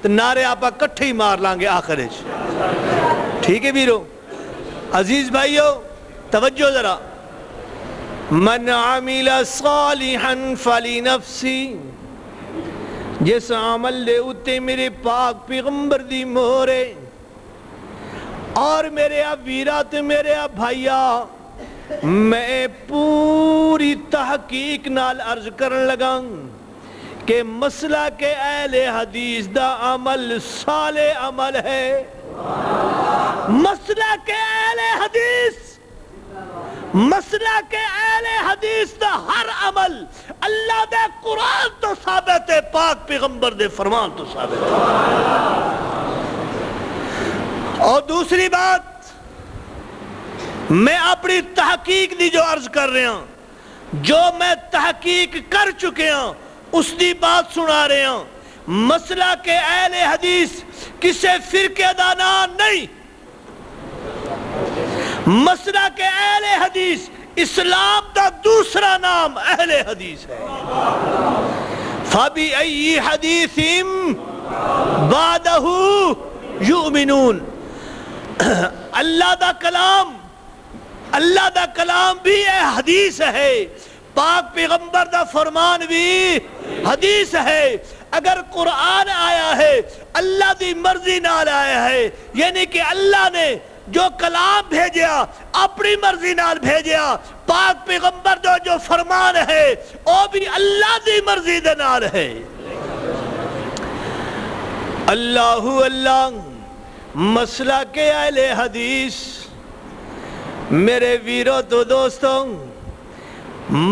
تو نعرے آپ کٹھے ہی مار لیں گے آخر اچ۔ ٹھیک ہے بیرو، عزیز بھائیو توجہ ذرا، من عمل صالحا فلنفسی، جس عمل دے اتے میرے پاک پیغمبر دی مہرے، اور میرے ویرات میرے بھائیا میں پوری تحقیق نال عرض کرن لگا کہ مسئلہ کے اہل حدیث دا عمل صالح عمل ہے۔ مسئلہ کے اہل حدیث، مسئلہ کے اہل حدیث دا ہر عمل اللہ دے قرآن تو ثابت ہے، پاک پیغمبر دے فرمان تو ثابت ہے۔ اور دوسری بات، میں اپنی تحقیق دی جو عرض کر رہے ہیں، جو میں تحقیق کر چکے ہیں اس دی بات سنا رہے ہیں۔ مسئلہ کے اہل حدیث کسے فرقے دا نام نہیں، مسئلہ کے اہل حدیث اسلام دا دوسرا نام اہل حدیث ہے۔ فَبِأَيِّ حَدِيثٍ بَعْدَهُ يُؤْمِنُونَ۔ اللہ دا کلام بھی حدیث ہے، پاک پیغمبر دا فرمان بھی حدیث ہے۔ اگر قرآن آیا ہے اللہ دی مرضی نال آیا ہے، یعنی کہ اللہ نے جو کلام بھیجیا اپنی مرضی نال بھیجیا، پاک پیغمبر جو فرمان ہے وہ بھی اللہ دی مرضی دے نال ہے۔ اللہ مسئلہ کے اہل حدیث، میرے ویرو تو دوستوں،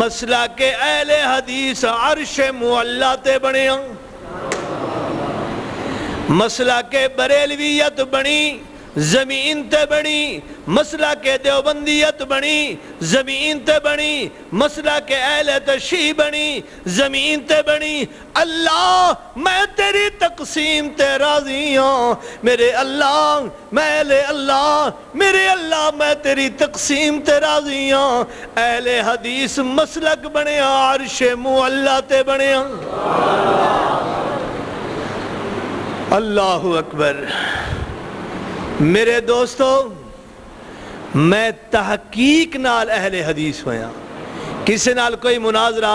مسئلہ کے اہل حدیث عرش معلیٰ تے بنے، مسئلہ کے بریلویت بنی زمین تے بنی، مسئلہ کے دیوبندیت بنی زمین تے بنی، مسئلہ کے اہل تشیع بنی زمین تے بنی۔ اللہ میں تیری تقسیم تے راضی ہوں، میرے اللہ میرے اللہ میرے اللہ میں تیری تقسیم تے راضی ہوں۔ اہل حدیث مسلک بنے عرش معلیٰ تے بنے۔ اللہ اکبر۔ میرے دوستو، میں تحقیق نال اہل حدیث ہویا، کسی نال کوئی مناظرہ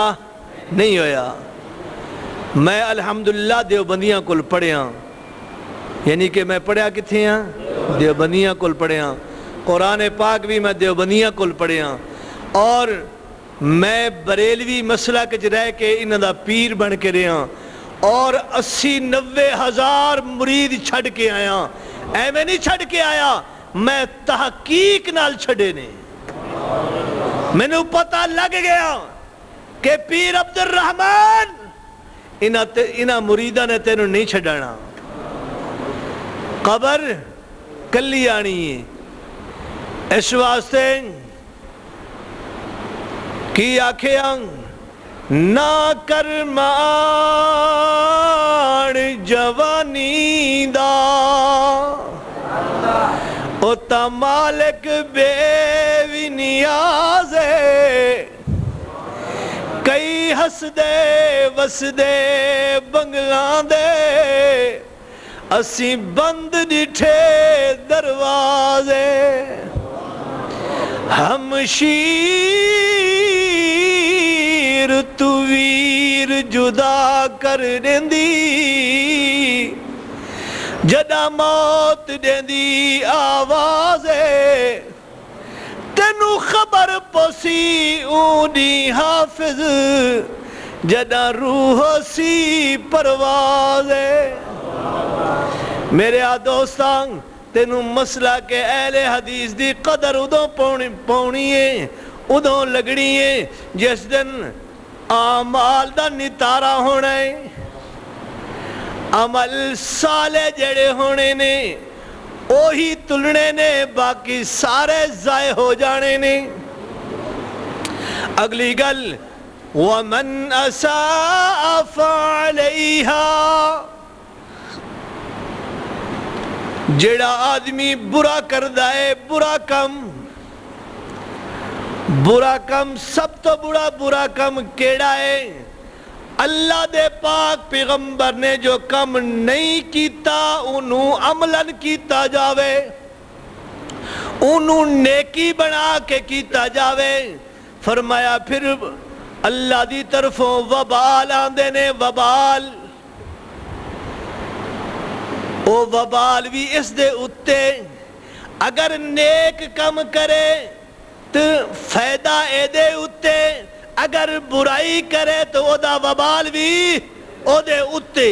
نہیں ہویا۔ میں الحمدللہ دیوبندیاں کل پڑھیا، یعنی کہ میں پڑھیا کتھے ہیں؟ دیوبندیاں کل پڑھیا۔ قرآن پاک بھی میں دیوبندیاں کل پڑھیا، اور میں بریلوی مسئلہ کچھ رہ کے انہاں دا پیر بن کے رہا، اور 80-90 ہزار مرید چھڑ کے آیا۔ اے میں نہیں چھڑ کے آیا، میں تحقیق نال چھڑے نے۔ میں نے پتہ لگ گیا کہ پیر عبد الرحمن انہاں مریدہ نے تینوں نہیں چھڑانا، قبر کلی آنی ہے۔ اس واسطے کی آکھیاں نہ کر مان جوانی دا، او تا مالک بے نیاز ہے، کئی ہس دے وس دے بنگلاں دے، اسی بند ڈٹھے دروازے، ہم شیر تو ویر جدا کر دیندی، جدا موت دیندی آوازے، تینو خبر پوسی اونی حافظ، جدا روح سی پروازے۔ میرے دوستان، تینو مسئلہ کے اہل حدیث دی قدر ادھوں پونی ہے، ادھوں لگنی ہے جس دن اعمال دا نتارہ ہونا ہے، عمل صالح جڑے ہونے نے اوہی تلنے نے، باقی سارے ضائع ہو جانے نے۔ اگلی گل وَمَنْ أَسَاءَ فَعَلَيْهَا، جڑا آدمی برا کردہ ہے، برا کم سب تو برا کم کیڑا ہے؟ اللہ دے پاک پیغمبر نے جو کم نہیں کیتا انہوں عملاً کیتا جاوے، انہوں نیکی بنا کے کیتا جاوے۔ فرمایا پھر اللہ دی طرفوں وبال آندے نے، وبال، او وبال بھی اس دے اتے اگر نیک کم کرے تو فائدہ اے دے اتے، اگر برائی کرے تو او دا وبال بھی او دے اتے۔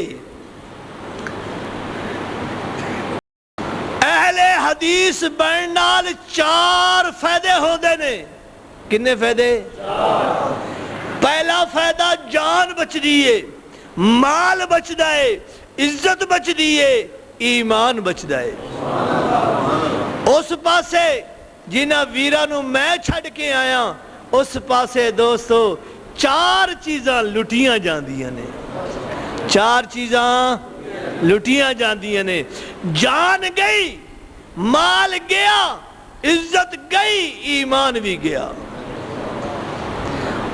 اہل حدیث بننال 4 فائدے ہو دے نے۔ کنے فائدے؟ پہلا فائدہ جان بچ دیئے، مال بچ دائے، عزت بچ دیئے، ایمان بچ دائے۔ اس پاسے جنہ ویرانو میں چھڑ کے آیا، اس پاسے دوستو 4 چیزاں لٹیاں جاندیاں نے، 4 چیزاں لٹیاں جاندیاں نے۔ جان گئی، مال گیا، عزت گئی، ایمان بھی گیا۔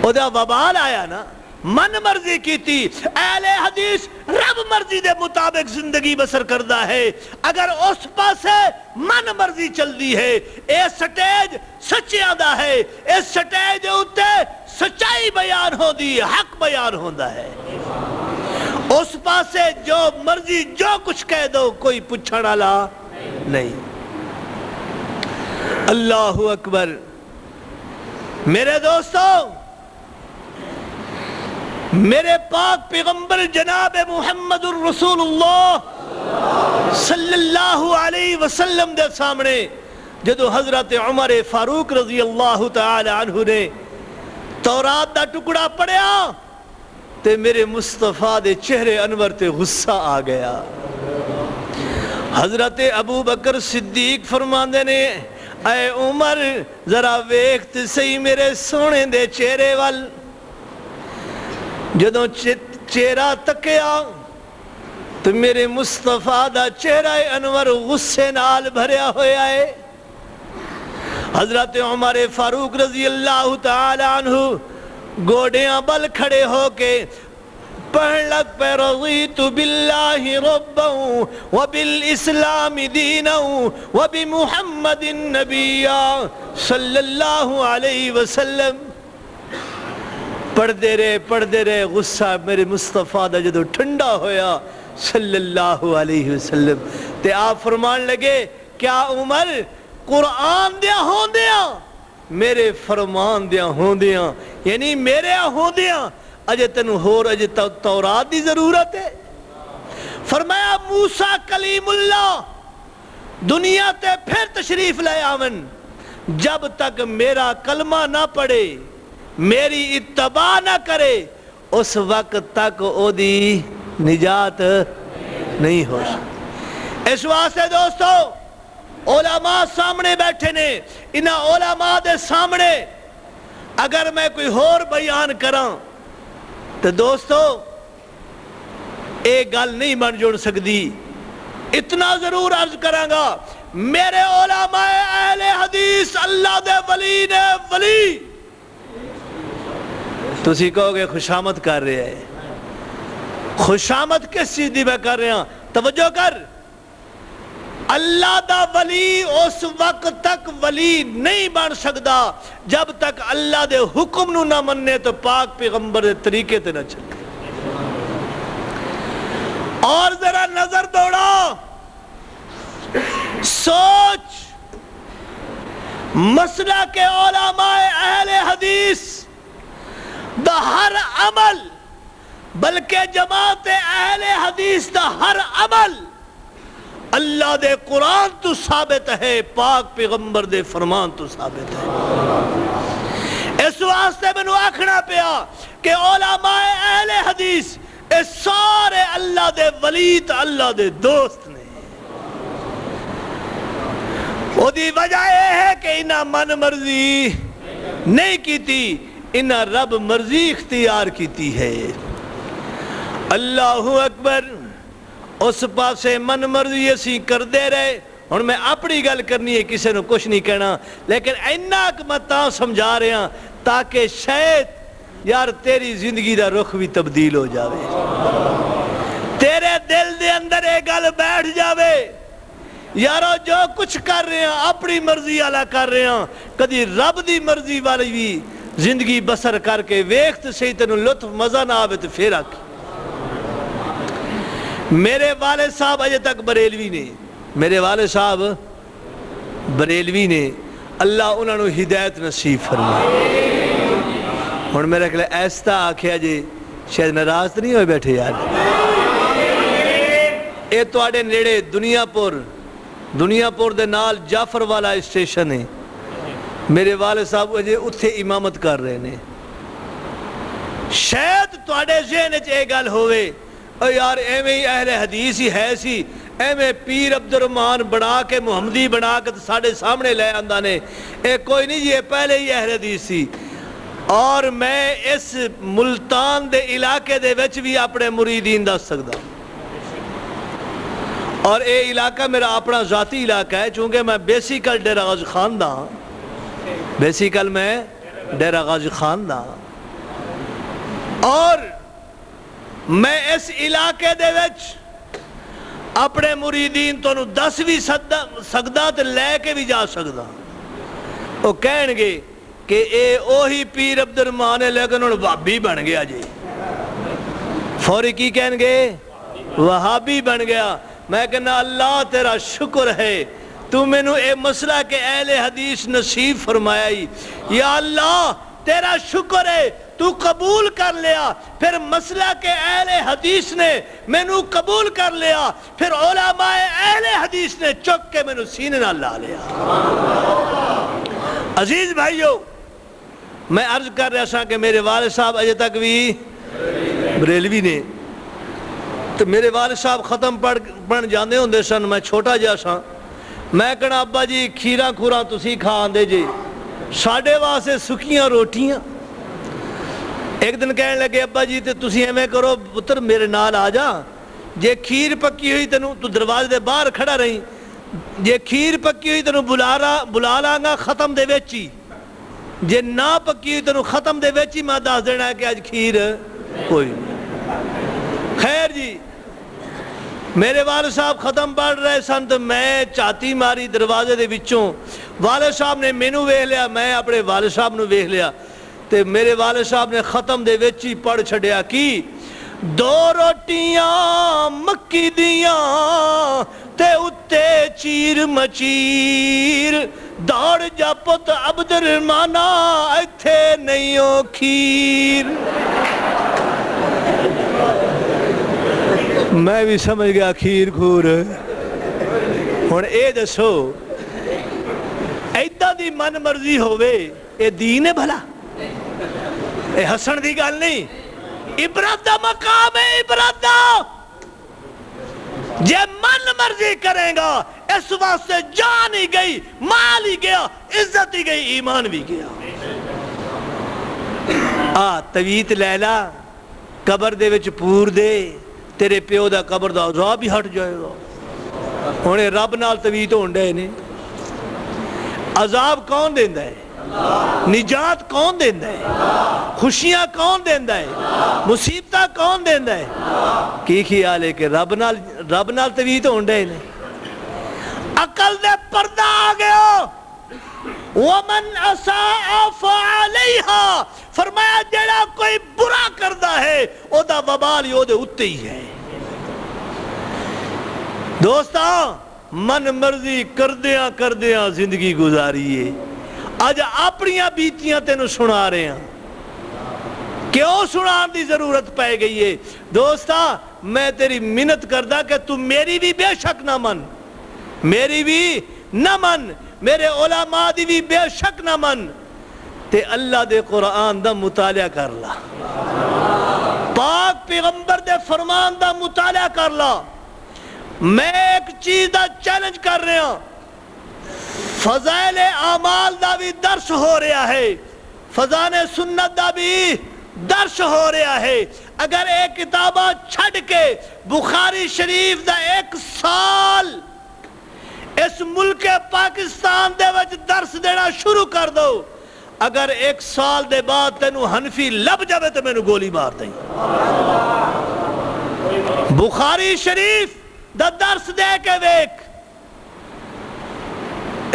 او دا وبال آیا نا، من مرضی کی تھی۔ اہل حدیث رب مرضی دے مطابق زندگی بسر کردہ ہے۔ اگر اس پاسے من مرضی چل دی ہے، اے سٹیج سچیاں دا ہے، اس سٹیج ہوتے سچائی بیان ہو دی، حق بیان ہوندہ ہے۔ اس پاسے جو مرضی جو کچھ کہہ دو کوئی پچھڑا لا نہیں۔ اللہ اکبر۔ میرے دوستو، میرے پاک پیغمبر جناب محمد الرسول اللہ صلی اللہ علیہ وسلم دے سامنے جدو حضرت عمر فاروق رضی اللہ تعالی عنہ نے تورات دا ٹکڑا پڑھیا تے میرے مصطفیٰ دے چہرے انور تے غصہ آ گیا۔ حضرت ابو بکر صدیق فرماندے نے، اے عمر ذرا ویکھ تے صحیح میرے سونے دے چہرے وال۔ جدوں چہرہ تکیا تو میرے مصطفیٰ دا چہرہ انور غصے نال بھریا ہویا ہے۔ حضرت عمر فاروق رضی اللہ تعالی عنہ گوڑیاں بل کھڑے ہو کے پڑھ لگ پہ رضیت باللہ ربا وبالاسلام دینا وبمحمد النبی صلی اللہ علیہ وسلم۔ پڑھ دے رہے غصہ میرے مصطفیٰ دا جدو ٹھنڈا ہویا صلی اللہ علیہ وسلم تے آپ فرمان لگے، کیا عمر قرآن دیا ہون دیا میرے فرمان دیا ہون دیا، یعنی میرے ہون دیا اجے تنو ہور اجے تورات دی ضرورت ہے۔ فرمایا موسیٰ کلیم اللہ دنیا تے پھر تشریف لے آون، جب تک میرا کلمہ نہ پڑھے، میری اتباع نہ کرے، اس وقت تک او دی نجات نہیں ہو سکتی۔ اس واسطے دوستو علماء سامنے بیٹھے نے، انہاں علماء دے سامنے اگر میں کوئی اور بیان کراں تو دوستو ایک گل نہیں بن جوڑ سکتی۔ اتنا ضرور عرض کراں گا، میرے علماء اہل حدیث اللہ دے ولی نے ولی تسی کہو گے خوشامد کر رہے ہیں۔ خوشامد کس چیز دی میں کر رہے ہیں؟ توجہ کر، اللہ دا ولی اس وقت تک ولی نہیں بن سکتا جب تک اللہ دے حکم نو نہ مننے تو پاک پیغمبر دے طریقے تے نہ چلے۔ اور ذرا نظر دوڑا، سوچ، مسئلہ کے علماء اہل حدیث دا ہر عمل، بلکہ جماعت اہل حدیث دا ہر عمل اللہ دے قرآن تو ثابت ہے، پاک پیغمبر دے فرمان تو ثابت ہے۔ اس واسطے میں نے آکھنا پیا کہ علماء اہل حدیث اس سارے اللہ دے ولی تا اللہ دے دوست نے۔ وہ دی وجہ یہ ہے کہ انہاں من مرضی نہیں کیتی، انہاں رب مرضی اختیار کیتی ہے۔ اللہ اکبر۔ اس پاسے من مرضی اسی کر دے رہے، اور میں اپنی گل کرنی ہے، کسی نے کچھ نہیں کہنا، لیکن ایناک میں تاں سمجھا رہے ہیں تاکہ شاید یار تیری زندگی دا رخ بھی تبدیل ہو جاوے، تیرے دل دے اندر ایک گل بیٹھ جاوے، یارو جو کچھ کر رہے ہیں اپنی مرضی والا کر رہے ہیں، کدی رب دی مرضی والی بھی زندگی بسر کر کے ویخت سے تینوں لطف مزہ نہ آوے تو پھر آکھ۔ میرے والد صاحب اجے تک بریلوی نے، میرے والد صاحب بریلوی نے، اللہ انہوں نے ہدایت نصیب فرمائے۔ ہن میرے کہلے ایستا آکھیا جی شاید ناراض تو نہیں ہوئے بیٹھے یار، اے تواڈے نیڑے دنیا پور دے نال جعفر والا اسٹیشن ہے، میرے والد صاحب اجے اتھے امامت کر رہے نے، شاید تواڈے ذہن وچ اے گل ہوئے او یار ایویں ہی اہل حدیث ہی ہے سی، ایویں پیر عبد الرحمان بنا کے محمدی بنا کے ساڑھے سامنے لے آندہ نے، اے کوئی نہیں جی پہلے ہی اہل حدیث سی۔ اور میں اس ملتان دے علاقے دے وچ بھی اپنے مریدین دس سکدا، اور اے علاقہ میرا اپنا ذاتی علاقہ ہے، چونکہ میں بیسیکل ڈیرہ غازی خان دا، بیسیکل میں ڈیرہ غازی خان دا، اور میں اس علاقے دے وچ اپنے مریدین تو دس بھی سکدا تے لے کے بھی جا سکدا۔ وہ کہن گے کہ اے اوہی پیر عبد الرحمان ہے لیکن انہوں وہابی بن گیا جی، فوری کی کہن گے وہابی بن گیا۔ میں کہنا اللہ تیرا شکر ہے تو میں نو اے مسئلہ کے اہل حدیث نصیب فرمایا، یا اللہ تیرا شکر ہے تو قبول کر لیا، پھر مسئلہ کے اہل حدیث نے میں نو قبول کر لیا، پھر علماء اہل حدیث نے چک کے میں نو سینے نہ لا لیا۔ عزیز بھائیو، میں عرض کر رہا سا کہ میرے والد صاحب اجے تک بھی بریلوی نے، تو میرے والد صاحب ختم پڑھ جاندے ہوندے سن، میں چھوٹا جا سا، میں کہنا ابا جی کھیراں کھوراں تسی کھا آندے جی، ساڑھے واسے سکیاں روٹیاں۔ ایک دن کہنے لگے ابا جی تے تسی ہمیں کرو پتر میرے نال آ جا، جے کھیر پکی ہوئی تینوں تو دروازے دے باہر کھڑا رہی، جے کھیر پکی ہوئی تینوں بلا لانگا ختم دے ویچی، جے نہ پکی ہوئی تینوں ختم دے ویچی میں دس دینا ہے کہ آج کھیر کوئی نہیں۔ خیر جی، میرے والد صاحب ختم پڑھ رہے سن تو میں چاتی ماری دروازے دے وچوں، والد صاحب نے مینوں ویکھ لیا، میں اپنے والد صاحب نو ویکھ لیا، تے میرے والد صاحب نے ختم دے وچ ہی پڑھ چھڈیا کی دو روٹیاں مکی دیاں تے اتے چیر مچیر، دوڑ جا پت عبد الرحمانہ ایتھے نہیں ہو کھیر۔ میں بھی سمجھ گیا کھیر کھور۔ ہن اے دسو ایدہ دی من مرضی ہوئے اے دین ہے بھلا؟ اے حسن دی گل نہیں، عبرت دا مقام ہے، عبرت دا۔ جے من مرضی کریں گا اس واسطے جان ہی گئی، مال ہی گیا، عزت ہی گئی، ایمان بھی گیا۔ تویت لیلا قبر دے وچ پور دے، تیرے پیو دا قبر دا عذاب ہی ہٹ جائے گا۔ ہونے رب نال تویت ہونڈے نے، عذاب کون دیندہ ہے؟ نجات کون دیندہ ہے؟ خوشیاں کون دیندہ ہے؟ مصیبتہ کون دیندہ ہے؟ کی خیال ہے کہ رب نال تویت ہونڈے نے؟ عقل دے پردہ آ گیا، وَمَنْ أَسَاءَ فَعَلَيْهَا، فرمایا جڑا کوئی برا کردہ ہے او دا وبال یو دے اتے ہی ہے۔ دوستاں من مرضی کردیاں زندگی گزاریے، آج اپنیاں بیتیاں تینوں سنا رہے ہیں، کیوں سنان دی ضرورت پہ گئی ہے؟ دوستاں میں تیری منت کردہ کہ تو میری بھی بے شک نہ من، میری بھی نہ من، میرے علماء دی بھی بے شک نہ من، تے اللہ دے قرآن دا مطالعہ کر لا، پاک پیغمبر دے فرمان دا مطالعہ کر لا۔ میں ایک چیز دا چیلنج کر رہا ہوں، فضائل اعمال دا بھی درس ہو رہا ہے، فضائل سنت دا بھی درس ہو رہا ہے۔ اگر ایک کتابہ چھڑ کے بخاری شریف دا 1 سال اس ملک پاکستان دے وچ درس دینا شروع کر دو، اگر 1 سال دے بعد تینو حنفی لب جاوے تو مینو گولی مار دیں. بخاری شریف دا درس دے کے ویک.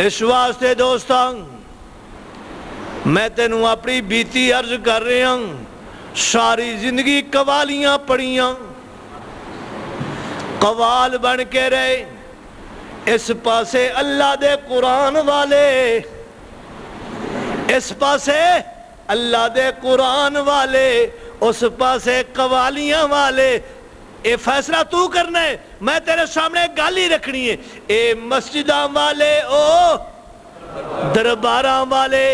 اس واسطے دوستان میں تینو اپنی بیتی عرض کر رہے ہوں. ساری زندگی قوالیاں پڑھیاں, قوال بن کے رہے. اس پاسے اللہ دے قرآن والے, اس پاسے اللہ دے قرآن والے, اس پاسے قوالیاں والے. اے فیصلہ تو کرنا ہے, میں تیرے سامنے گالی رکھنی ہے. اے مسجداں والے, او درباراں والے,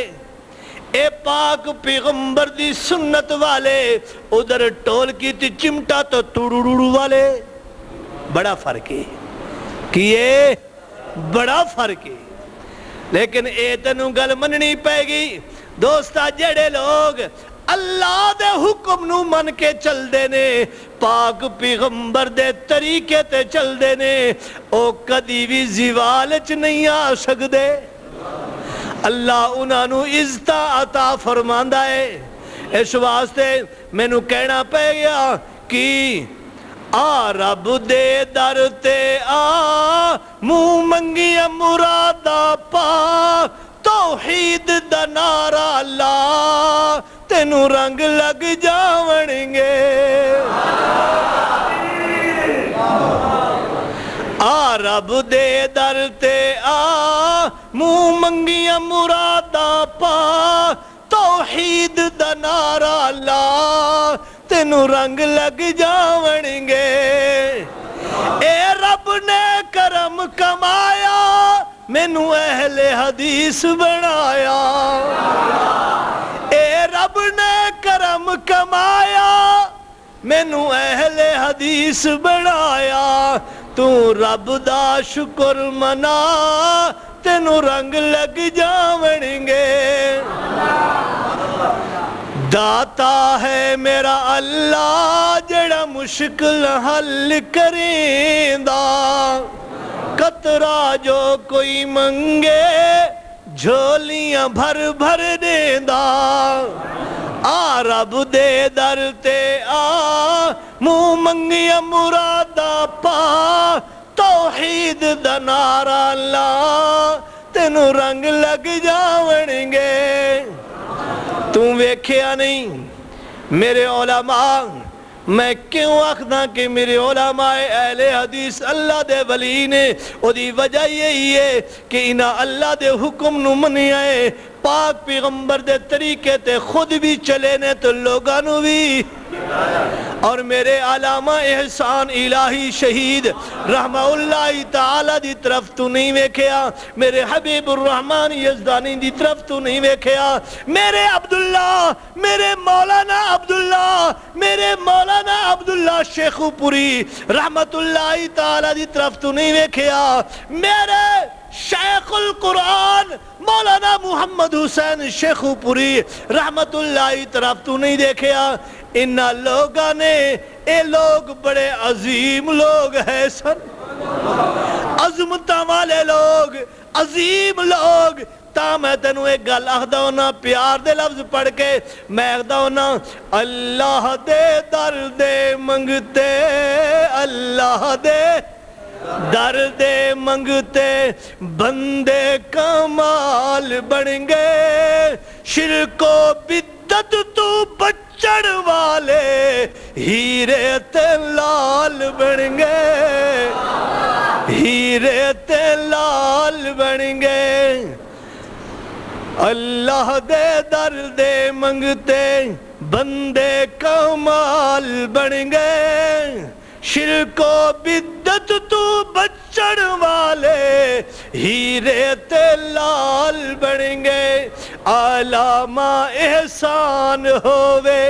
اے پاک پیغمبر دی سنت والے, ادھر ٹول کی تی چمٹا تو توڑوڑو والے. بڑا فرق ہے کیے, بڑا فرق ہے. لیکن اے تنو گل مننی پے گی دوستا. جڑے لوگ اللہ دے حکم نو من کے چل دینے, پاک پیغمبر دے طریقے تے چل دینے, او کدی بھی زوال چ نہیں آ سکدے. اللہ انہاں نو عزت عطا فرماندا ہے. اس واسطے مینوں کہنا پے گیا کہ آ رب دے در تے آ, منہ منگیا مرادا پا, توحید دا نعرہ لا, تینوں رنگ لگ جاونگے. آ رب دے در تے آ, منہ منگیا مرادا پا, توحید دا نعرہ لا, تینوں رنگ لگ جاونگے. اے رب نے کرم کمایا, مینوں اہل حدیث بنایا. اے رب نے کرم کمایا, مینوں اہل حدیث بنایا. تو رب دا شکر منا, تینوں رنگ لگ جاونگے. داتا ہے میرا اللہ, جڑا مشکل حل کریندا, قطرہ جو کوئی منگے, جھولیاں بھر بھر دیندا. آ رب دے در تے آ, منہ منگیا مرادا پا, توحید دا نعرہ لا, تینوں رنگ لگ جاونگے. تم ویکھیا نہیں میرے علماء, میں کیوں آکھدا کہ میرے علماء اہل حدیث اللہ دے ولی نے, او دی وجہ یہی ہے کہ انہاں اللہ دے حکم نو منیا ہے, پاک پیغمبر دے طریقے تے خود بھی چلے نے تو لوگاں نو بھی. اور میرے علامہ احسان الہی شہید رحمہ اللہ تعالی دی طرف تو نہیں ویکھیا, میرے حبیب الرحمن یزدانی دی طرف تو نہیں ویکھیا, میرے عبداللہ, میرے مولانا عبداللہ, میرے مولانا عبداللہ شیخو پوری رحمت اللہ تعالی دی طرف تو نہیں ویکھیا, میرے شیخ القرآن مولانا محمد حسین شیخو پوری رحمت اللہ طرف تو نہیں دیکھیا. انہا لوگاں نے, اے لوگ بڑے عظیم لوگ ہیں سن, عظمتاں والے لوگ, عظیم لوگ. تا میں تینوں ایک گل آخدا ہونا, پیار دے لفظ پڑھ کے میں آخدا ہونا, اللہ دے در دے منگتے, اللہ دے در دے منگتے, بندے کمال بن گئے. شرک و بدعت تو بچڑ والے, ہیرے تے لال بن گئے, ہیرے تے لال بن گئے. اللہ دے در دے منگتے, بندے کمال بن گئے. شرک و بدعت تو بچڑ والے, ہیرے تے لال بن گئے. علامہ احسان ہووے,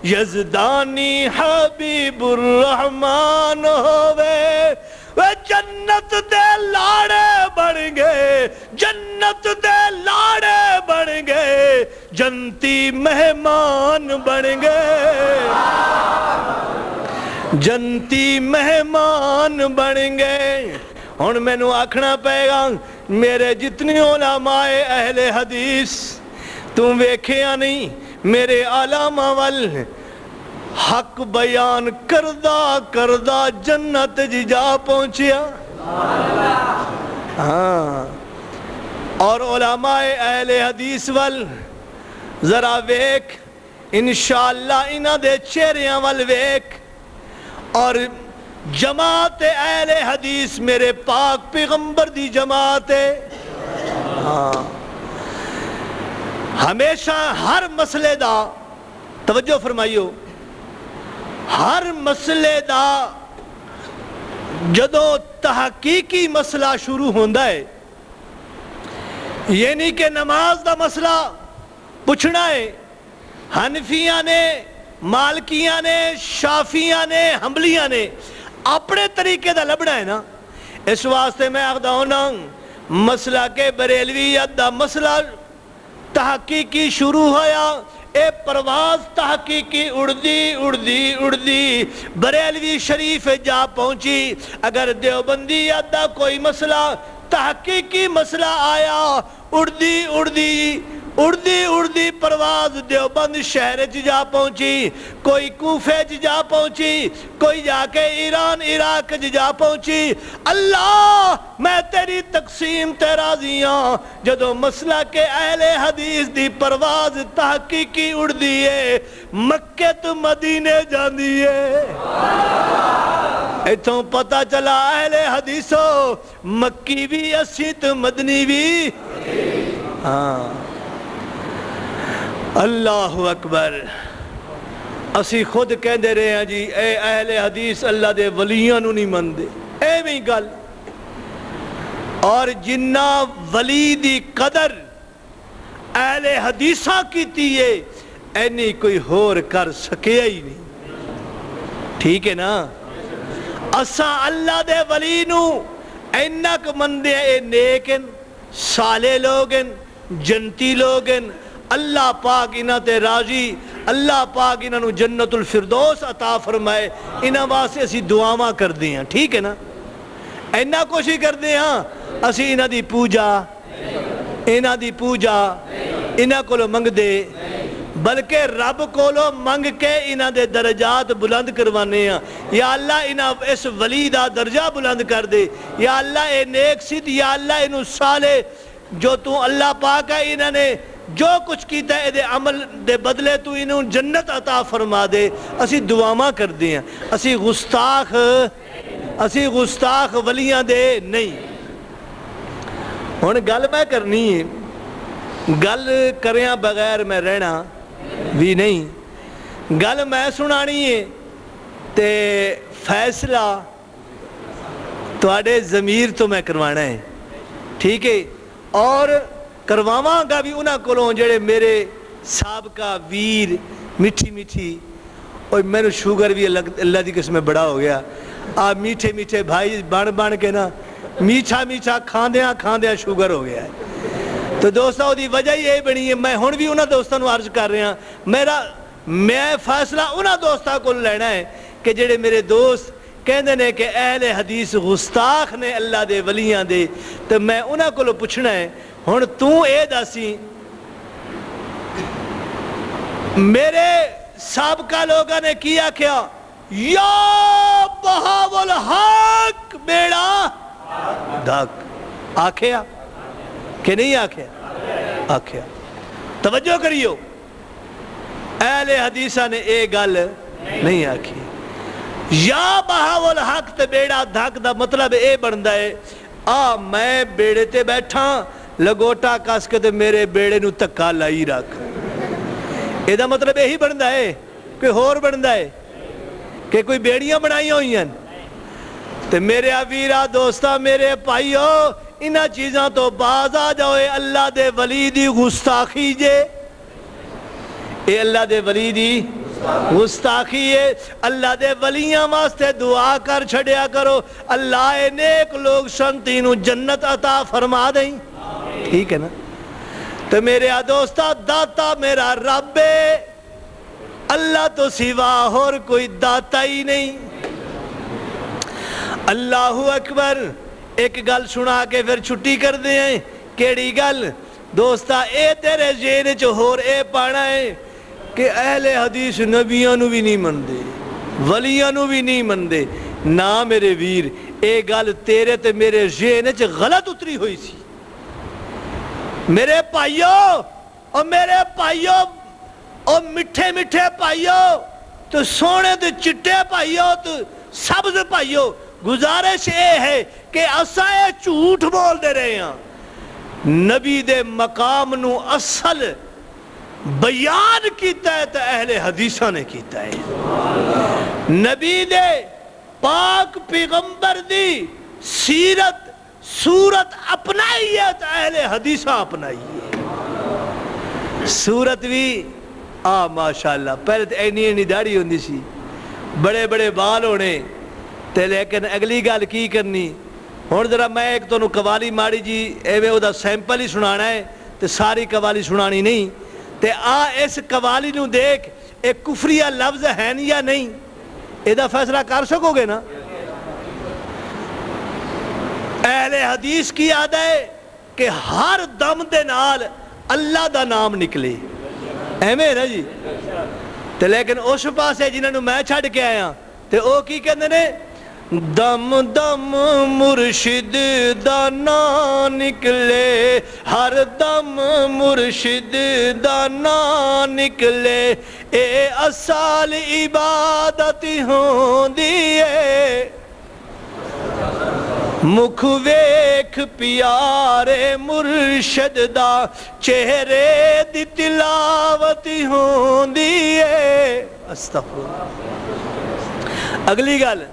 یزدانی حبیب الرحمن ہووے, وہ جنت دے لاڑے بن گئے, جنت دے لاڑے بن گئے, جنتی مہمان بن گئے, جنتی مہمان بن گئے. ہن مینوں آکھنا پے گا میرے جتنی علماء اہل حدیث, تم ویکھیا نہیں میرے علامہ وال حق بیان کردہ کردہ جنت جی جا پہنچیا ہاں اور علماء اہل حدیث وال ذرا ویک انشاءاللہ انہ دے چہریاں وال ویک اور جماعت اہل حدیث میرے پاک پیغمبر دی جماعت ہے ہاں ہمیشہ ہر مسئلے دا توجہ فرمائیو ہر مسئلے دا جدو تحقیقی مسئلہ شروع ہوندہ ہے یعنی کہ نماز دا مسئلہ پوچھنا ہے حنفیاں نے مالکیاں نے شافیاں نے حنبلیاں نے اپنے طریقے دا لبنا ہے نا اس واسطے میں آخدہ ہونا مسئلہ کے بریلویت دا مسئلہ تحقیقی شروع ہویا اے پرواز تحقیقی اڑدی بریلوی شریف جا پہنچی اگر دیوبندیت دا کوئی مسئلہ تحقیقی مسئلہ آیا اڑدی پرواز دیوبند شہر جا پہنچی کوئی کوفے جا پہنچی کوئی جا کے ایران عراق جا پہنچی اللہ میں تیری تقسیم تے راضی ہوں جدو مسئلہ کے اہل حدیث دی پرواز تحقیقی اڑدی ہے مکہ تو مدینے جاندی ہے ایتھوں پتہ چلا اہل حدیثو مکی بھی اسی تو مدنی بھی ہاں اللہ اکبر اسی خود کہہ دے رہے ہیں جی اے اہل حدیث اللہ دے ولیاں نو نہیں مندے اے میں گل اور جنہ ولی دی قدر اہل حدیثاں کی تیئے اینی کوئی ہور کر سکیا ہی نہیں ٹھیک ہے نا اساں اللہ دے ولی نو اینک مندے اے نیکن صالح لوگن جنتی لوگن اللہ پاک انہ تے راضی اللہ پاک انہ نو جنت الفردوس عطا فرمائے انہ واسے اسی دعاواں کر دیں ہیں ٹھیک ہے نا اینہ کوشش کر دیں ہیں اسی انہ دی پوجا انہ کو لو منگ دے بلکہ رب کو لو منگ کے انہ دے درجات بلند کروانے ہیں یا اللہ انہ اس ولی دا درجہ بلند کر دے یا اللہ اے نیک سید یا اللہ انہوں صالح جو تو اللہ پاک ہے انہ نے جو کچھ کیتا ہے دے عمل دے بدلے تو انہوں جنت عطا فرما دے اسی دعاواں کر دے ہیں اسی گستاخ ولیاں دے نہیں ہون گل میں کرنی ہے گل کریاں بغیر میں رہنا بھی نہیں گل میں سنانی ہے تے فیصلہ توڑے ضمیر تو میں کروانا ہے ٹھیک ہے اور کرواواں گا بھی انہاں کولوں جڑے میرے سابقہ ویر میٹھی اور میں نے شوگر بھی اللہ دی قسم میں بڑا ہو گیا آپ میٹھے بھائی بان کے نا میٹھا کھاندیاں شوگر ہو گیا ہے تو دوستاں دی وجہ یہ بنی ہے میں ہون بھی انہاں دوستاں نو عرض کر رہے ہیں میں فیصلہ انہاں دوستاں کو لینا ہے کہ جڑے میرے دوست کہندے نے کہ اہل حدیث گستاخ نے اللہ دے ولیاں دے تو میں انہاں کو پوچھنا ہے ہن تو اے داسی میرے سابقہ لوگاں نے کیا کیا یا بہاو الحق بیڑا دھک آکھیا کہ نہیں آکھیا توجہ کریو اہل حدیثہ نے اے گل نہیں آکھی یا بہاو الحق تے بیڑا دھک دا مطلب اے بندہ ہے میں بیڑے تے بیٹھا لگوٹا کس کے تے میرے بیڑے نو تکا لائی رکھ اے دا مطلب یہی بندہ ہے کوئی ہور بندہ ہے کہ کوئی بیڑیاں بنائی ہوئی ہیں تے میرے ویرا دوستا میرے پائیو انہا چیزاں تو باز آ جاؤے اللہ دے ولی دی گستاخی جے اے اللہ دے ولی دی گستاخی ہے اللہ دے ولیاں واسطے دعا کر چھڑیا کرو اللہ اے نیک لوگ سنتینو جنت عطا فرما دیں ٹھیک ہے نا تو میرے دوستا داتا میرا رب ہے اللہ تو سوا اور کوئی داتا ہی نہیں اللہ اکبر ایک گل سنا کے پھر چھٹی کر دیں کیڑی گل دوستا اے تیرے ذہن چ ہور اے پانا ہے کہ اہل حدیث نبیاں نو بھی نہیں مندے ولیاں نو بھی نہیں مندے نا میرے ویر اے گل تیرے تے میرے ذہن چ غلط اتری ہوئی سی میرے پائیو اور میرے پائیو اور مٹھے مٹھے پائیو تو سونے تے چٹے پائیو تو سبز پائیو گزارش اے ہے کہ اسائے جھوٹ بول دے رہے ہیں نبی دے مقام نو اصل بیان کیتا ہے تو اہل حدیثہ نے کیتا ہے نبی دے پاک پیغمبر دی سیرت صورت اپنائی ہے تو اہل حدیثہ اپنائی ہے صورت بھی ماشاءاللہ پہلے تو اینی داڑھی ہوندی سی بڑے بڑے بال ہونے تے لیکن اگلی گل کی کرنی ہن ذرا میں ایک تو قوالی ماڑی جی ایویں او دا سیمپل ہی سنانا ہے تے ساری قوالی سنانی نہیں تے اس قوالی نو دیکھ ایک کفریہ لفظ ہے یا نہیں اے دا فیصلہ کر سکو گے نا اہل حدیث کی عادت ہے کہ ہر دم دے نال اللہ دا نام نکلے ایویں نا جی تے لیکن اس پاسے جنہاں نو میں چھڈ کے آیا تے او کی کہندے نے دم دم مرشد دا نام نکلے ہر دم مرشد دا نام نکلے اے اصل عبادت ہوندی ہے مکھ ویکھ پیارے مرشد دا چہرے دی تلاوت ہوندی ہے استغفر اگلی گل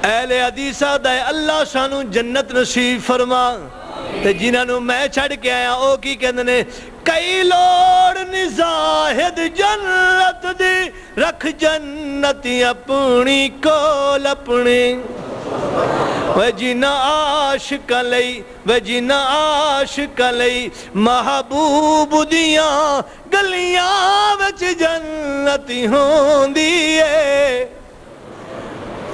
اہل حدیثہ دا اللہ سانو جنت نصیب فرما تے جنہاں نو میں چھڑ کے آیا او کی کہندے نے کئی لوڑ نزاہد جنت دی رکھ جنت اپنی کول اپنی وے جنہ عاشق لئی وے جنہ عاشق لئی محبوب دیاں گلیاں وچ جنت ہوندی ہے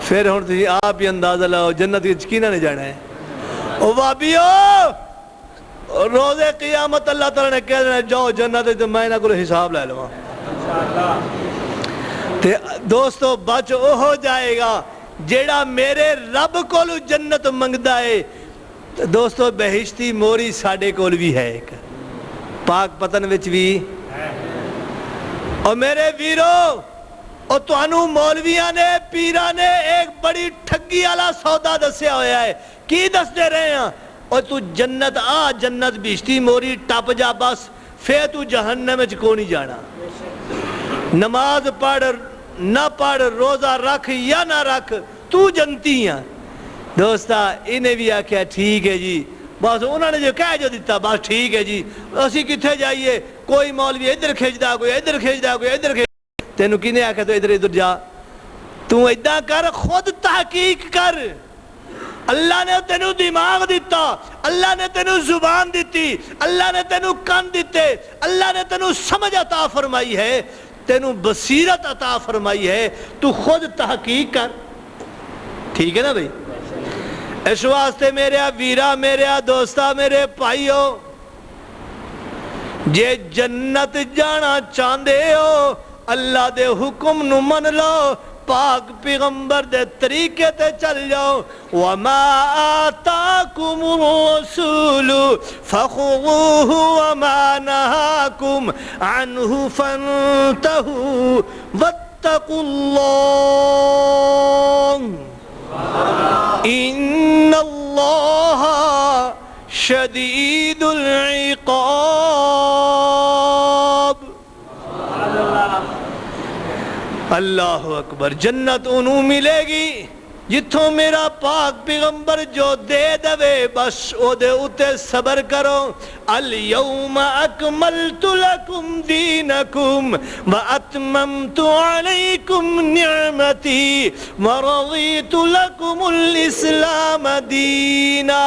پھر ہوں تھی آپ ہی اندازہ لاؤ جنت کی چکینہ نے جانا ہے او بابیو روز قیامت اللہ تعالیٰ نے کہہ دینا جاؤ جنت تو میں نہ کوئی حساب لے لوں دوستو بچ او ہو جائے گا جیڑا میرے رب کولو جنت منگدا ہے دوستو بہشتی موری ساڑے کول بھی ہے ایک پاک پتن وچ بھی اور میرے ویرو اور تو انو مولویاں نے پیران نے ایک بڑی ٹھگی والا سودا دسیا ہویا ہے کی دس دے رہے ہیں اور تو جنت جنت بہشتی موری ٹپ جا بس پھر تو جہنم وچ کو نہیں جانا نماز پڑھ نہ پڑھ روزہ رکھ یا نہ رکھ تو جنتی ہیں دوستا انہیں بھی آکھیا ٹھیک ہے جی بس انہوں نے جو کہہ جو دیتا بس ٹھیک ہے جی اسی کتھے جائیے کوئی مولوی ادھر کھیج دا کوئی ادھر کھیج دا کوئی ادھر کھیج تینوں کی نہیں آکھا تو ادھر ادھر جا تو ادھا کر خود تحقیق کر اللہ نے تینوں دماغ دیتا اللہ نے تینوں زبان دیتی اللہ نے تینوں کان دیتے اللہ نے تینوں سمجھ عطا فرمائی ہے تینوں بصیرت عطا فرمائی ہے تو خود تحقیق کر ٹھیک ہے نا بھئی اس واسطے میرے ویرا میرے دوستا میرے بھائیو جے جنت جانا چاندے ہو اللہ دے حکم نو من لو پاک پیغمبر دے طریقے تے چل جاؤ وما آتاکم الرسول فخذوه وما نهاکم عنہ فانتہوا واتقوا اللہ ان اللہ شدید العقاب اللہ اکبر جنت انہوں ملے گی جتھوں میرا پاک پیغمبر جو دے دوے بس او دے اتے صبر کرو اليوم اکملت لکم دینکم واتممت علیکم نعمتی ورضیت لکم الاسلام دینا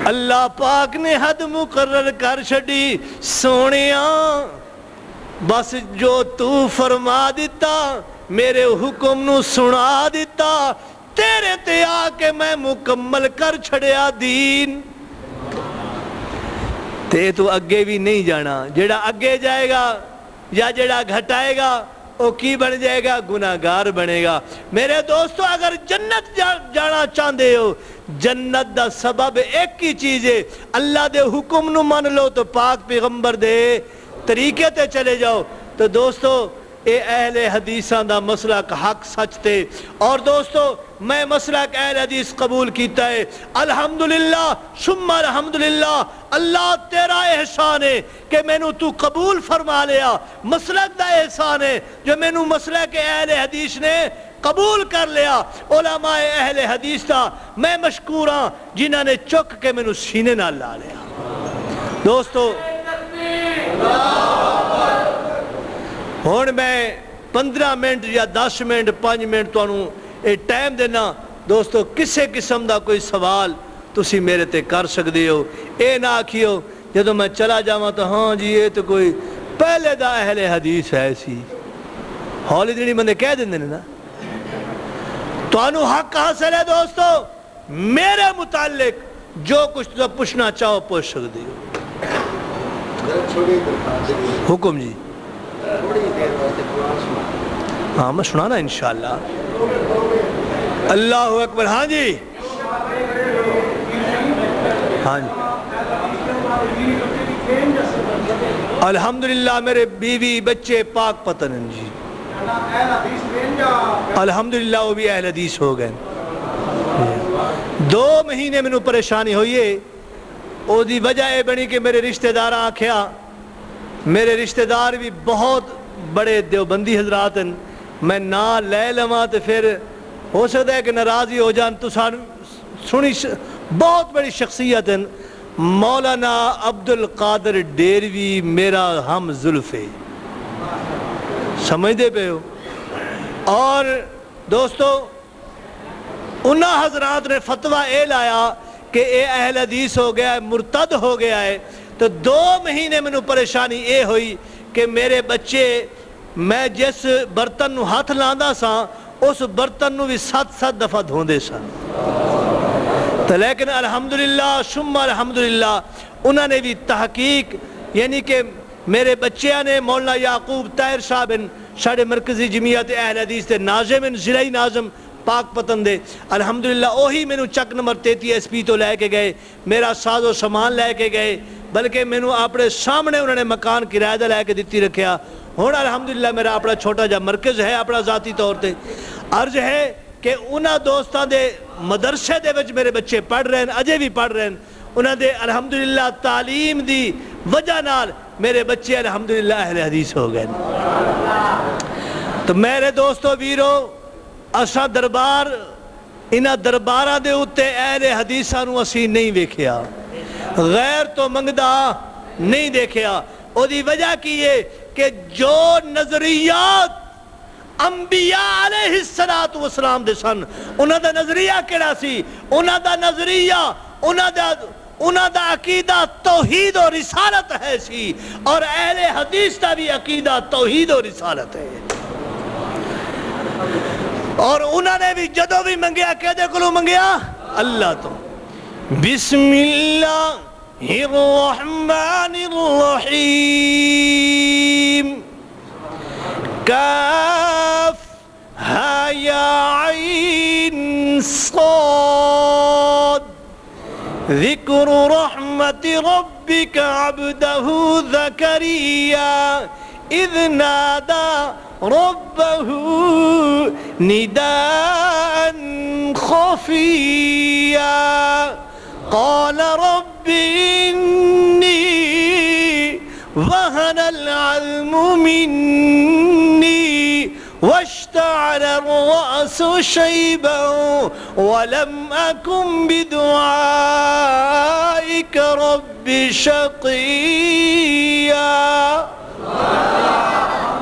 اللہ پاک نے حد مقرر کر چھڑی سونیاں بس جو تو فرما دیتا میرے حکم نو سنا دیتا تیرے تے آ کے میں مکمل کر چھڑیا دین تے تو اگے بھی نہیں جانا، جڑا اگے جائے گا یا جڑا گھٹائے گا وہ کی بن جائے گا؟ گناہگار بنے گا۔ میرے دوستو اگر جنت جانا چاہتے ہو، جنت دا سبب ایک ہی چیز ہے، اللہ دے حکم نو مان لو تو پاک پیغمبر دے طریقے تے چلے جاؤ۔ تو دوستو اے اہل حدیثاں دا مسلک حق سچ تے، اور دوستو میں مسلک اہل حدیث قبول کیتا ہے، الحمدللہ ثم الحمدللہ۔ اللہ تیرا احسان ہے کہ مینوں تو قبول فرما لیا، مسلک دا احسان ہے جو مینوں مسلک اہل حدیث نے قبول کر لیا۔ علماء اہل حدیث دا میں مشکور ہاں جنہاں نے چک کے مینوں سینے نال لا لیا۔ دوستو ہون میں 15 منٹ یا 10 منٹ 5 منٹ تو انہوں اے ٹائم دینا۔ دوستو کسے قسم دا کوئی سوال تسی میرے تے کر سکتے ہو، اے نہ آکھیو جدو میں چلا جاواں تو ہاں جی یہ تو کوئی پہلے دا اہل حدیث ہے سی، ہولی دنی بندے کہہ دیں نا۔ تو انہوں حق حاصل ہے دوستو، میرے متعلق جو کچھ تو پوچھنا چاہو پوچھ سکتے ہو۔ حکم جی ہاں میں سنانا انشاءاللہ۔ اللہ اکبر۔ ہاں جی ہاں جی الحمدللہ میرے بیوی بچے پاک پتن ہیں جی، الحمدللہ وہ بھی اہل حدیث ہو گئے۔ 2 مہینے میں پریشانی ہوئی ہے، او دی وجہ یہ بنی کہ میرے رشتہ دار آکھیا، میرے رشتہ دار بھی بہت بڑے دیوبندی حضرات ہیں، میں نہ لے لواں تو پھر ہو سکتا ہے کہ ناراضی ہو جان۔ تو سنی بہت بڑی شخصیت ہیں، مولانا عبدالقادر ڈیروی میرا ہم زلف ہے، سمجھتے پہ ہو۔ اور دوستو انہاں حضرات نے فتویٰ اے لایا کہ اے اہل حدیث ہو گیا ہے، مرتد ہو گیا ہے۔ تو 2 مہینے میں پریشانی اے ہوئی کہ میرے بچے میں جس برتن نو ہاتھ لاندہ سا اس برتن نو بھی 7 دفعہ دھوندے سا۔ تو لیکن الحمدللہ ثم الحمدللہ انہوں نے بھی تحقیق، یعنی کہ میرے بچیاں نے مولانا یعقوب طاہر صاحب ساڑھے مرکزی جمعیت اہل حدیث دے ناظم ضلعی ناظم پاک پتن دے، الحمدللہ اوہی میں چک نمبر 33 تو لے کے گئے، میرا ساز و سامان لے کے گئے، بلکہ میں اپنے سامنے انہوں نے مکان کرایہ دا لے کے دیتی رکھیا۔ ہون الحمدللہ میرا اپنا چھوٹا جا مرکز ہے اپنا ذاتی طور تے۔ عرض ہے کہ انہاں دوستان دے مدرسے دے وچ میرے بچے پڑھ رہے ہیں، اجے بھی پڑھ رہے ہیں، انہاں دے الحمدللہ تعلیم دی وجہ نال میرے بچے الحمدللہ اہل حدیث ہو گئے۔ تو میرے دوستو ویرو اسا دربار انہاں درباراں دے اُتے اہل حدیثاں نو اسی نہیں ویکھیا، غیر تو منگدا نہیں دیکھیا۔ او دی وجہ کی ہے کہ جو نظریات انبیاء علیہ السلام دے سن، انہاں دا نظریہ کیڑا سی؟ انہاں دا نظریہ انہاں دا عقیدہ توحید و رسالت ہے سی، اور اہل حدیث دا بھی عقیدہ توحید و رسالت ہے۔ اور انہوں نے بھی جدو بھی منگیا کہدے کلو منگیا اللہ تو۔ بسم اللہ الرحمن الرحیم، کاف ہا یا عین صاد، ذکر رحمت ربک عبدہ زکریا اذ نادا ربه نداء خفيا قال رب إني وهن العظم مني واشتعل الرأس شيبا ولم أكن بدعائك رب شقيا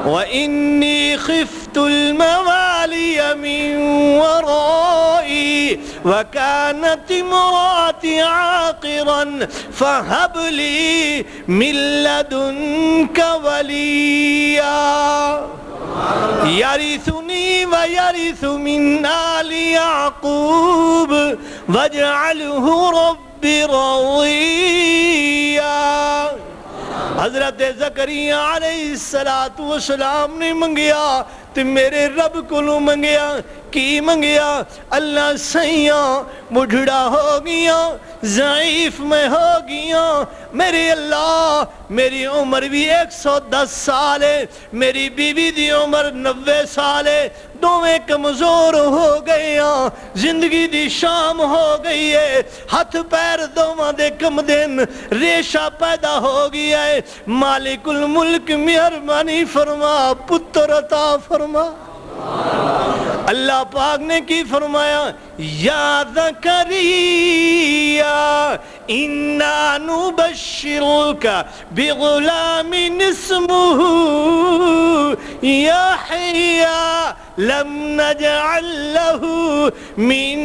وإني خفت الموالي من ورائي وكانت امرأتي عاقرا فهب لي من لدنك وليا يرثني ويرث من آل يعقوب واجعله رب رضيا. حضرت زکریا علیہ السلام نے منگیا تے میرے رب کو منگیا کی منگیا؟ اللہ سیاں بڑھڑا ہو گیا، ضعیف میں ہو گیا، میرے اللہ میری عمر بھی 110 سال ہے، میری بیوی دی عمر 90 سال ہے، دوویں کمزور ہو گئے ہیں، زندگی دی شام ہو گئی ہے، ہاتھ پیر دوواں دے کم دن، ریشہ پیدا ہو گیا ہے، مالک الملک مہربانی فرما پتر عطا فرما. اللہ پاک نے کی فرمایا؟ یا زکریا انا نبشرک بغلام اسمہ یحییٰ لم نجعل له من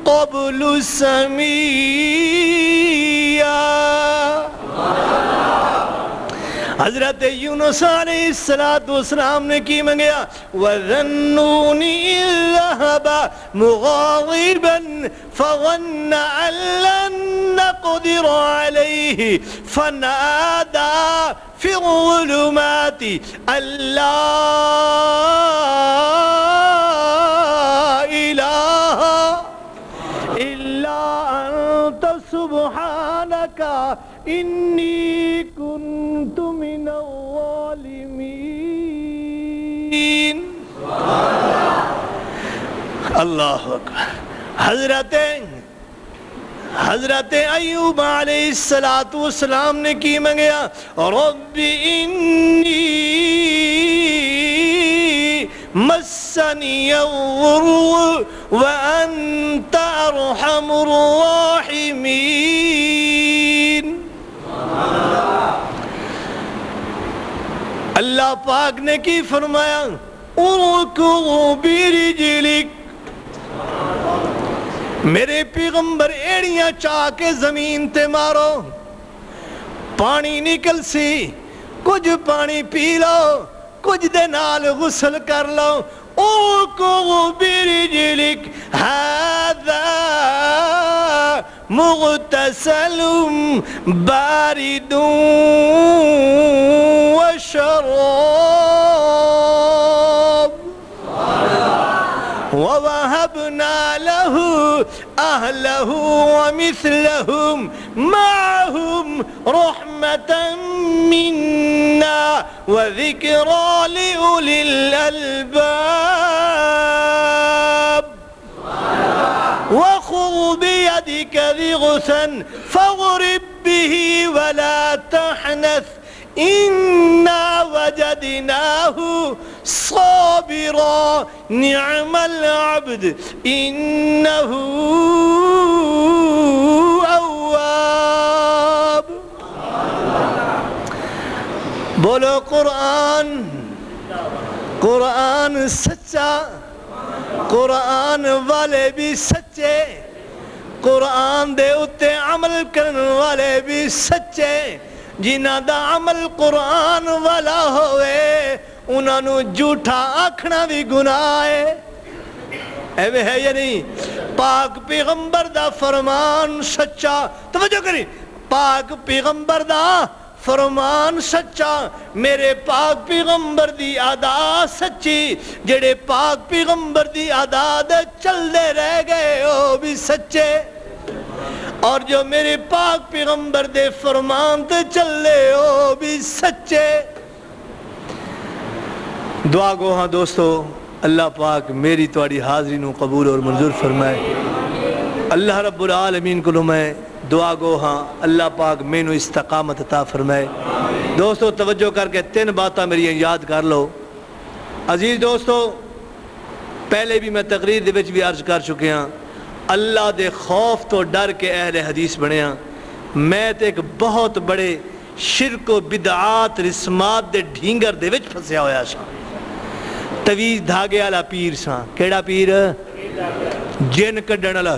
قبل سمیہ. حضرت یونس علیہ السلام نے کی منگیا؟ وَذَنُّونِ إِذْ ذَهَبَ مُغَاضِبًا فَظَنَّ أَن لَّن نَّقْدِرَ عَلَيْهِ فَنَادَىٰ فِي الظُّلُمَاتِ أَن لَّا إِلَٰهَ إِلَّا أَنتَ سُبْحَانَكَ إِنِّي كُنتُ مِنَ الظَّالِمِينَ. اللہ اکبر. حضرت ایوب علیہ السلام نے کی منگیا؟ رب انی مسنی الضر وانت ارحم الراحمین. اللہ پاک نے کی فرمایا؟ ارکض برجلک. میرے پیغمبر ایڑیاں چاہ کے زمین تے مارو، پانی نکل سی، کچھ پانی پی لو، کچھ دے نال غسل کر لو. ارکض برجلک ھذا مغتسل بارد وشراب. وَوَهَبْنَا لَهُ أَهْلَهُ وَمِثْلَهُمْ مَعَهُمْ رَحْمَةً مِنَّا وَذِكْرَى لِأُولِي الْأَلْبَابِ. وَخُذْ بِيَدِكَ ضِغْثًا فَاضْرِب بِّهِ وَلَا تَحْنَثْ إِنَّا وَجَدْنَاهُ صَابِرًا نِعْمَ الْعَبْدُ إِنَّهُ أَوَّابٌ. بولو قرآن. قرآن سچا، قرآن والے بھی سچے، قرآن دے اتے عمل کرنے والے بھی سچے. جنہ دا عمل قرآن والا ہوئے انہاں نو جھوٹا آکھنا بھی گناہ ہے. ایوے ہے یا نہیں؟ پاک پیغمبر دا فرمان سچا. توجہ کریں، پاک پیغمبر دا فرمان سچا، میرے پاک پیغمبر دی ادا سچی. جڑے پاک پیغمبر دی ادا دے چل دے رہ گئے وہ بھی سچے، اور جو میرے پاک پیغمبر دے فرمان تے چلے وہ بھی سچے. دعا گو ہاں دوستو، اللہ پاک میری تواڈی حاضری نو قبول اور منظور فرمائے. اللہ رب العالمین کو میں دعا گو ہاں اللہ پاک میں نو استقامت عطا فرمائے. دوستو توجہ کر کے 3 باتاں میری یاد کر لو. عزیز دوستو، پہلے بھی میں تقریر دے وچ بھی عرض کر چکے ہاں، اللہ دے خوف تو ڈر کے اہل حدیث بنے ہاں. میں تے ایک بہت بڑے شرک و بدعات رسمات دے ڈھینگر دے وچ پھسیا ہویا سا. تویز دھاگے والا پیر سا. کیڑا پیر؟ جن کڈن والا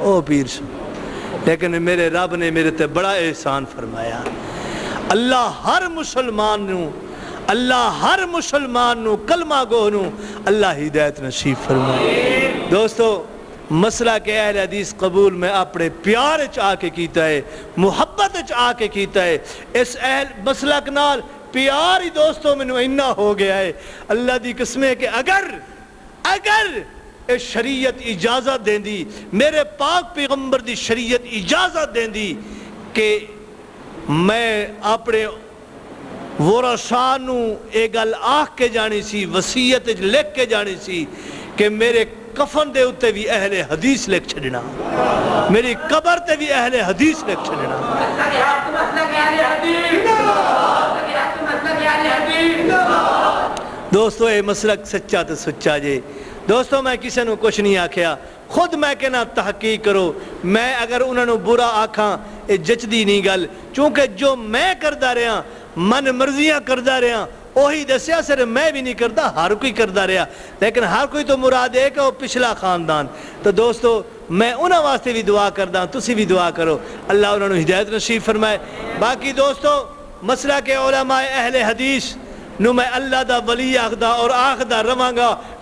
او پیر سا. لیکن میرے رب نے میرے تے بڑا احسان فرمایا. اللہ ہر مسلمان نو کلمہ گو نو اللہ ہدایت نصیب فرمائے. دوستو مسئلہ کہ اہل حدیث قبول میں اپنے پیار آ کے کیتا ہے، محبت آ کے کیتا ہے۔ اس اہل مسلک نال پیار ہی دوستوں میں انہا ہو گیا ہے، اللہ دی قسم ہے کہ اگر اے شریعت اجازت دیں دی، میرے پاک پیغمبر دی شریعت اجازت دیں دی کہ میں اپنے ورثاء نو اے گل آکھ کے جانی سی، وصیت لکھ کے جانی سی کہ میرے کفن دے اتے بھی اہل حدیث لکھ چھڑنا، میری قبر تے بھی اہل حدیث لکھ چھڑنا۔ دوستو اے مسلک سچا تو سچا جے۔ دوستو میں کسی نو کچھ نہیں آکھیا، خود میں کہنا تحقیق کرو، میں اگر انہوں نے برا آکھاں اے جچدی نہیں گل، چونکہ جو میں کردہ رہا من مرضیاں کردہ رہا وہی دسیا، صرف میں بھی نہیں کرتا، ہر کوئی کردہ رہا، لیکن ہر کوئی تو مراد ہے کہ وہ پچھلا خاندان۔ تو دوستو میں انہاں واسطے بھی دعا کردہ، تسی بھی دعا کرو، اللہ انہوں نے ہدایت نصیب فرمائے۔ باقی دوستو مسئلہ کے علماء اہل حدیث نو میں اللہ دا ولی آخدہ اور آخدہ رواں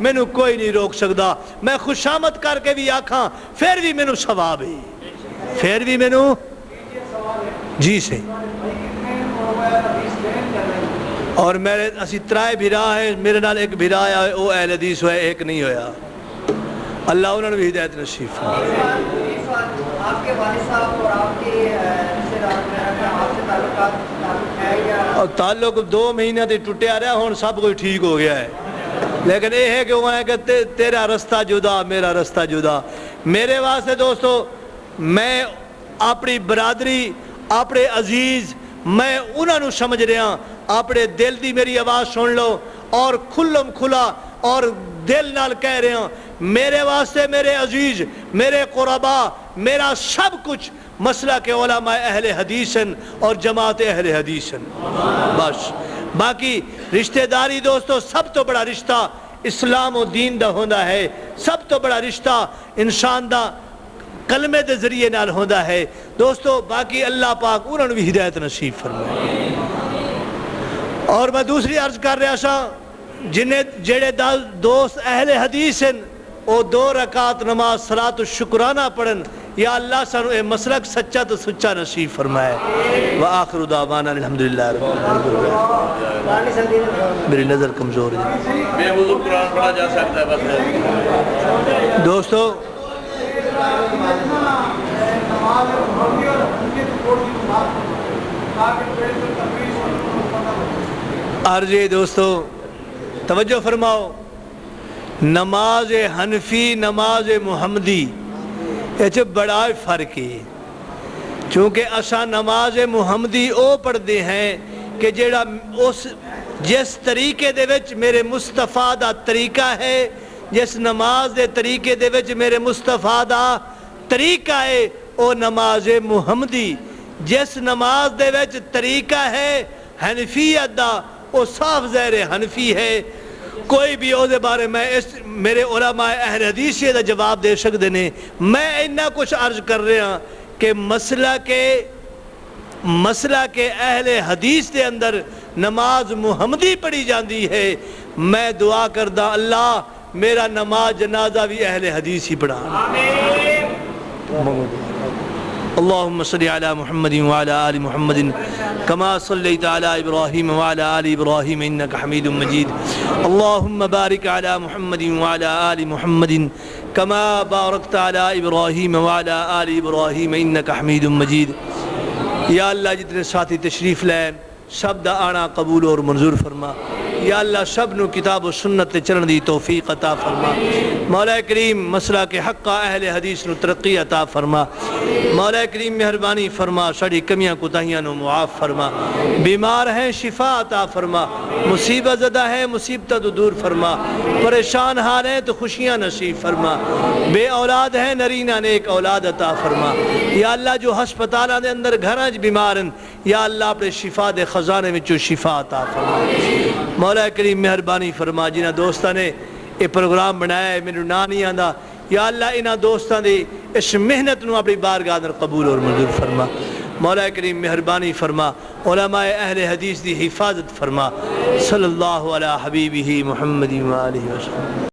میں نو کوئی نہیں روک سکدا، میں خوشامد کر کے بھی آکھاں پھر بھی میں نو ثواب ہے، پھر بھی میں نو جی سے۔ اور میرے اسی ترائے بھرا ہے، میرے نال ایک بھرا آیا ہے، وہ اہل حدیث ہوئے، ایک نہیں ہویا، اللہ انہوں نے بھی ہدایت نصیب فرمائے۔ آپ کے والد صاحب اور آپ کے رشتہ دار میں آپ سے تعلق ہے یا؟ اور تعلق 2 مہینے تے ٹوٹے آ رہا ہوں، سب کوئی ٹھیک ہو گیا ہے، لیکن یہ ہے کہ وہ ہے کہ تیرا رستہ جدا، میرا رستہ جدا۔ میرے واسطے دوستو میں اپنی برادری، اپنے عزیز، میں انہوں نے سمجھ رہا، اپنے دل دی میری آواز سن لو اور کھلم کھلا اور دل نال کہہ رہے ہیں، میرے واسطے میرے عزیز، میرے قربا، میرا سب کچھ مسئلہ کے علماء اہل حدیثن اور جماعت اہل حدیثن، بس باقی رشتہ داری دوستو سب تو بڑا رشتہ اسلام و دین دا ہوندہ ہے، سب تو بڑا رشتہ انسان دا کلمے دے ذریعے نال ہوندہ ہے دوستو۔ باقی اللہ پاک انہوں نے بھی ہدایت نصیب فرمائے۔ اور میں دوسری عرض کر رہا سا، جنہیں جڑے دوست اہل حدیث ہیں وہ 2 رکعت نماز صلاۃ الشکرانہ پڑھن، یا اللہ سانو اے مسلک سچا تو سچا نصیب فرمائے۔ وآخر دعوانا الحمدللہ رب العالمین۔ میری نظر کمزور ہے، بے وضو قرآن پڑھا جا سکتا ہے بس دوستو۔ عرض دوستو توجہ فرماؤ، نماز حنفی نماز محمدی یہ بڑا فرق ہے، چونکہ اساں نماز محمدی او پڑھتے ہیں کہ جیڑا جس طریقے دے وچ میرے مصطفیٰ دا طریقہ ہے، جس نماز دے طریقے دے وچ میرے مصطفیٰ دا طریقہ ہے او نماز محمدی، جس نماز دے وچ طریقہ ہے حنفیت دا وہ صاف ظاہر حنفی ہے۔ کوئی بھی او دے بارے میں میرے علماء اہل حدیث دا جواب دے سکتے ہیں۔ میں اتنا کچھ عرض کر رہا کہ مسئلہ کے اہل حدیث دے اندر نماز محمدی پڑھی جاندی ہے۔ میں دعا کردہ اللہ میرا نماز جنازہ بھی اہل حدیث ہی پڑھا۔ اللهم صل على محمد وعلى آل محمد كما صليت على إبراهيم وعلى آل إبراهيم إنك حميد مجيد اللهم بارك على محمد وعلى آل محمد كما باركت على إبراهيم وعلى آل إبراهيم إنك حميد مجيد۔ یا اللہ جتنے ساتھی تشریف لائیں سب دا آنا قبول اور منظور فرما، یا اللہ سب نو کتاب و سنت چلن دی توفیق عطا فرما، مولا کریم مسئلہ کے حقہ اہل حدیث نو ترقی عطا فرما، مولا کریم مہربانی فرما، ساری کمیاں کوتاہیاں نو معاف فرما، بیمار ہیں شفا عطا فرما، مصیبت زدہ ہے مصیبت تو دور فرما، پریشان حال ہیں تو خوشیاں نصیب فرما، بے اولاد ہیں نرینہ نیک اولاد عطا فرما، یا اللہ جو ہسپتالہ دے اندر گھرانج بیمارن یا اللہ اپنے شفا دے خزانے میں جو شفا عطا فرما، مولا کریم مہربانی فرما جنہ دوستہ نے یہ پروگرام بنایا ہے میرے نانی آندہ، یا اللہ انہ دوستان دی اس محنت نو اپنی بارگاہ در قبول اور منظور فرما، مولا کریم مہربانی فرما، علماء اہل حدیث دی حفاظت فرما، صلی اللہ علی حبیبہ محمد و آلہ وسلم۔